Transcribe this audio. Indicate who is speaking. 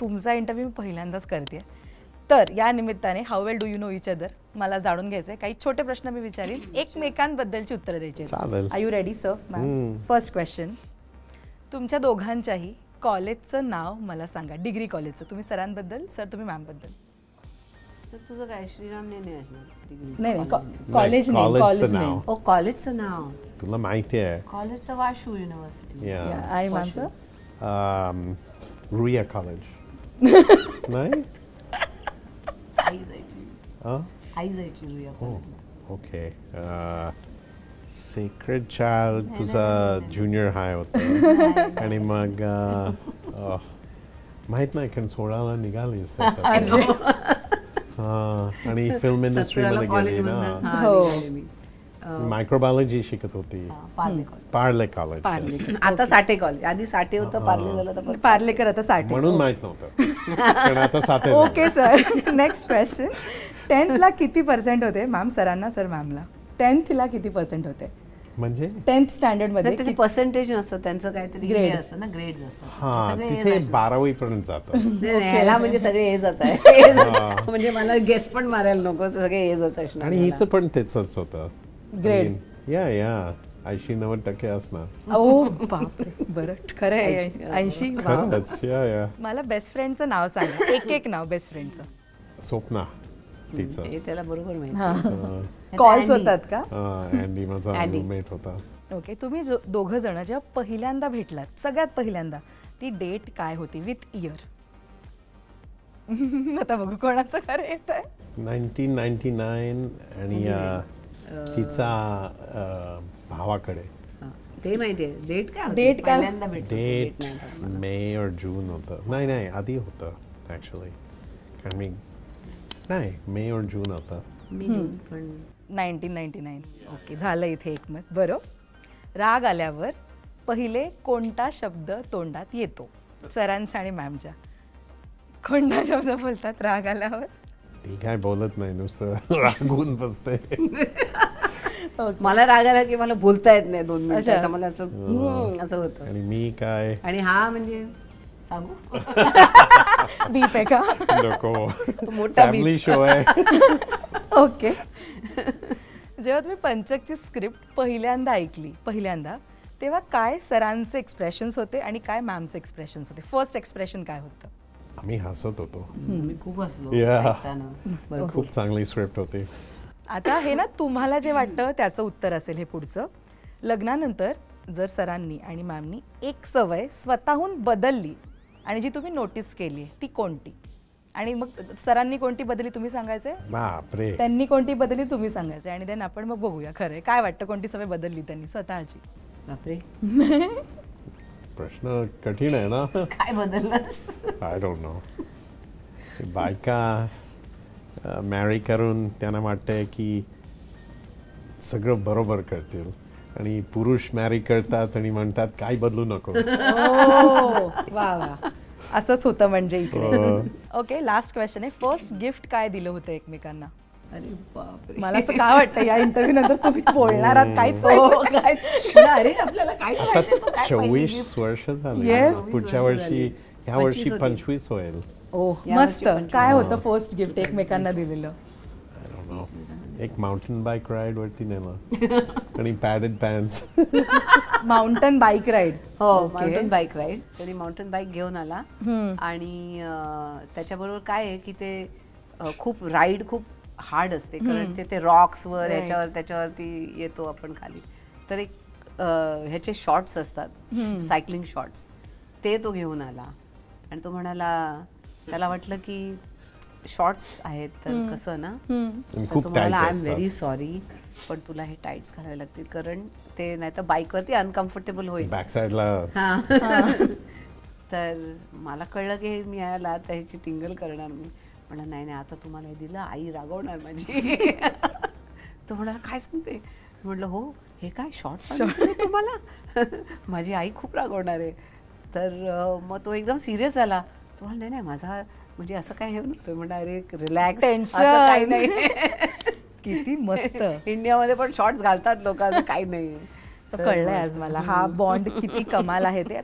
Speaker 1: तुमचा इंटरव्ह्यू मी पहिल्यांदाच करते. तर या निमित्ताने how well do you know each other मला जाणून घ्यायचंय. काही छोटे प्रश्न मी विचारीन, एकमेकांबद्दलची उत्तरं द्यायची. Are you ready sir? Ma'am, first question, तुमच्या दोघांच्याही कॉलेजचं नाव मला सांगा, डिग्री कॉलेजचं. तुम्ही सरांबद्दल, सर तुम्ही मॅमबद्दल.
Speaker 2: तर तुझं काय श्रीराम नाही असणार डिग्री?
Speaker 1: नाही नाही, कॉलेज नाही, कॉलेज नाही.
Speaker 2: ओ कॉलेजचं नाव
Speaker 3: तुला माहिती आहे?
Speaker 2: कॉलेजचं वाशू युनिव्हर्सिटी.
Speaker 1: आणि मॅमचं
Speaker 3: रुईया कॉलेज. नाही
Speaker 2: आई जायची रुईया कॉलेजला.
Speaker 3: ओके. सेक्रेड चाइल्ड तुझा ज्युनियर हाय होता आणि मग माहित नाही कारण 16ला निघालीस आणि फिल्म इंडस्ट्रीमध्ये गेली ना. मायक्रोबायोलॉजी शिकत होती पार्ले कॉलेज.
Speaker 2: आता साठे कॉलेज, आधी साठे होतं, पार्ले झालं तर
Speaker 1: पार्लेकर, आता साठे.
Speaker 3: म्हणून माहित नव्हतं पण आता Sathe.
Speaker 1: Okay sir, next question. 10th ला किती पर्सेंट होते? मॅम सरांना, सर मॅमला. 10th ला किती पर्सेंट होते?
Speaker 3: म्हणजे
Speaker 1: 10th स्टँडर्ड मध्ये
Speaker 2: त्याचे पर्सेंटेज नसतं, त्यांचं काहीतरी ग्रेड असतं ना, ग्रेड्स असतात.
Speaker 3: हा, तिथे 12वी पर्यंत जातं.
Speaker 2: ह्याला म्हणजे सगळे एजच आहे. म्हणजे मला गेस पण मारायला नको, सगळे एजच असणार.
Speaker 3: आणि हिचं पण तेच होतं
Speaker 1: ग्रेड.
Speaker 3: या 80-90% असणार.
Speaker 1: ओ बापरे, बरं खरं आहे. 80.
Speaker 3: खरंच. या
Speaker 1: मला बेस्ट फ्रेंडचं नाव सांगा, एक नाव बेस्ट फ्रेंडचं.
Speaker 3: स्वप्ना तिचं.
Speaker 2: हे त्याला बरोबर माहिती.
Speaker 1: कॉल्स होतात का?
Speaker 3: अँडी माझा रूममेट होता.
Speaker 1: ओके, तुम्ही दोघं जण जेव्हा पहिल्यांदा भेटलात, सगळ्यात पहिल्यांदा, ती डेट काय होती विथ इयर? आता बघू कोणाचं खरं येत आहे.
Speaker 3: 1999 आणि तिचा भावाकडे.
Speaker 2: ते माहितीये डेट काय?
Speaker 1: डेट काय?
Speaker 3: डेट मे और जून होतं. नाही आधी होतं ऍक्च्युली. कारण मी नाही मे और जून होता.
Speaker 1: 1999. ओके, झालं इथे एकमत. बरं, राग आल्यावर पहिले कोणता शब्द तोंडात येतो? सरांचा आणि मॅमच्या. कोणता शब्द बोलतात राग आल्यावर?
Speaker 3: ती काय बोलत नाही, नुसतं रागून बसते.
Speaker 2: मला राग आला की मला बोलता येत नाही 2 मिनिटं, असं मला असं होतं.
Speaker 3: आणि मी काय,
Speaker 2: आणि हा म्हणजे सांगू
Speaker 1: दीप आहे का?
Speaker 3: नको,
Speaker 2: मोठा
Speaker 3: फॅमिली शो आहे.
Speaker 1: ओके, जेव्हा तुम्ही पंचकची स्क्रिप्ट पहिल्यांदा ऐकली, तेव्हा काय सरांचे एक्सप्रेशन्स होते आणि काय मॅमचे एक्सप्रेशन्स होते? फर्स्ट एक्सप्रेशन काय होतं?
Speaker 3: आम्ही हसत होतो.
Speaker 2: मी खूप हसलो.
Speaker 3: खूप चांगली स्क्रिप्ट होती.
Speaker 1: आता हे ना, तुम्हाला जे वाटतं त्याचं उत्तर असेल हे पुढचं. लग्नानंतर जर सरांनी आणि मॅमनी एक सवय स्वतःहून बदलली आणि जी तुम्ही नोटीस केली, ती कोणती? आणि मग सरांनी कोणती बदलली तुम्ही सांगायचंय,
Speaker 3: बापरे,
Speaker 1: त्यांनी कोणती बदलली तुम्ही सांगायचंय, आणि देन आपण मग बघूया खरं काय वाटतं कोणती सवय बदलली त्यांनी स्वतःची.
Speaker 2: बापरे,
Speaker 3: प्रश्न कठीण आहे ना.
Speaker 2: काय बदललंस?
Speaker 3: I don't know. बायका मॅरी करून त्यांना वाटतंय की सगळं बरोबर करतील आणि पुरुष मॅरी करतात आणि म्हणतात काय बदलू नको.
Speaker 1: वा वा, असंच होतं म्हणजे इकडे. ओके, लास्ट क्वेश्चन आहे. फर्स्ट गिफ्ट काय दिलं होतं एकमेकांना?
Speaker 2: अरे बापरे,
Speaker 1: मला असं काय वाटतं या इंटरव्ह्यू नंतर तुम्ही बोलणार आहात काहीच.
Speaker 2: अरे आपल्याला काय
Speaker 3: 24 वर्ष झाले, पुढच्या वर्षी, ह्या वर्षी 25 होईल.
Speaker 1: मस्त. काय होतं फर्स्ट गिफ्ट एकमेकांना दिलेलं?
Speaker 3: एक माउंटेन बाईक राईड वरती नेलं आणि padded pants.
Speaker 1: Mountain bike ride?
Speaker 2: हो, माउंटेन बाईक राईड. त्यांनी माउंटेन बाईक घेऊन आला आणि त्याच्याबरोबर काय आहे की ते खूप राईड खूप हार्ड असते, कारण ते रॉक्सवर ह्याच्यावर त्याच्यावरती येतो आपण खाली. तर एक ह्याचे शॉर्ट्स असतात, सायकलिंग शॉर्ट्स, ते तो घेऊन आला आणि तो म्हणाला, त्याला वाटलं की शॉर्ट्स आहेत तर कसं ना, तो म्हणाला आय एम व्हेरी सॉरी पण तुला हे टाईट्स घालावे लागतील कारण ते नाही तर बाईकवरती अनकम्फर्टेबल होईल
Speaker 3: बॅक साईडला.
Speaker 2: तर मला कळलं की मी यायला तर ह्याची टिंगल करणार. मी म्हणलं नाही आता तुम्हाला हे दिलं आई रागवणार माझी. तो म्हणाला काय सांगते? म्हटलं हो, हे काय शॉर्ट्स तुम्हाला? माझी आई खूप रागवणार आहे. तर मग तो एकदम सिरियस झाला. तो म्हणाला नाही माझा म्हणजे असं काय हे नव्हतं. म्हणलं अरे रिलॅक्स, असं काही नाही.
Speaker 1: किती मस्त.
Speaker 2: इंडियामध्ये पण शॉर्ट्स घालतात लोक, असं काही नाही.
Speaker 1: कळलंय आज मला हा बॉन्ड किती कमाल आहे ते.